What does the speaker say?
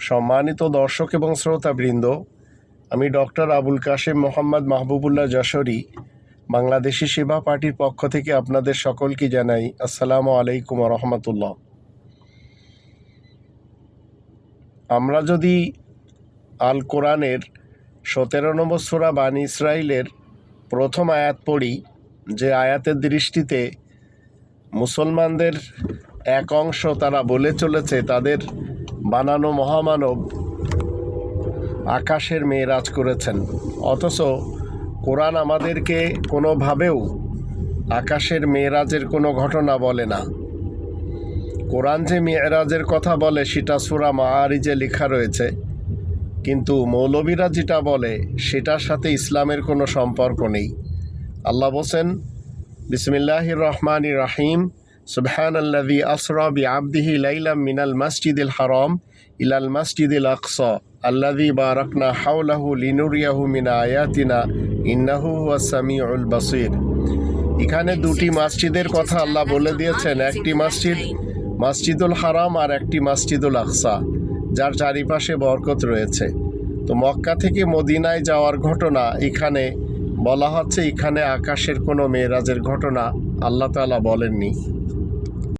সম্মানিত দর্শক এবং শ্রোতাবৃন্দ, আমি ডক্টর আবুল কাশেম মোহাম্মদ মাহবুবুল্লাহ যশোরী বাংলাদেশি সেবা পার্টির পক্ষ থেকে আপনাদের সকলকে জানাই আসসালামু আলাইকুম রহমতুল্লাহ। আমরা যদি আল কোরআনের 17 নম্বর সূরা বানী ইসরাইলের প্রথম আয়াত পড়ি, যে আয়াতের দৃষ্টিতে মুসলমানদের এক অংশ তারা বলে চলেছে তাদের বানানো মহামানব আকাশের মেরাজ করেছেন, অথচ কোরআন আমাদেরকে কোনোভাবেও আকাশের মেরাজের কোনো ঘটনা বলে না। কোরআন যে মেরাজের কথা বলে সেটা সূরা মাআরিজে লেখা রয়েছে, কিন্তু মৌলবীরা যেটা বলে সেটার সাথে ইসলামের কোনো সম্পর্ক নেই। আল্লাহ বলেন, বিসমিল্লাহির রহমানির রহিম, সুবহানাল্লাযী আসরা বিআবদিহি লাইলাম মিনাল মাসজিদিল হারাম ইলাল মাসজিদিল আকসা আল্লাযী বারাকনা হাওলাহু লিনুরিয়াহু মিন আয়াতিনা ইন্নাহু হুয়াস সামিউল বাসীর। এখানে দুটি মসজিদের কথা আল্লাহ বলে দিয়েছেন, একটি মসজিদ মসজিদুল হারাম আর একটি মসজিদুল আকসা, যার চারিপাশে বরকত রয়েছে। তো মক্কা থেকে মদিনায় যাওয়ার ঘটনা এখানে বলা হচ্ছে, এখানে আকাশের কোনো মেরাজের ঘটনা আল্লাহ তাআলা বলেননি।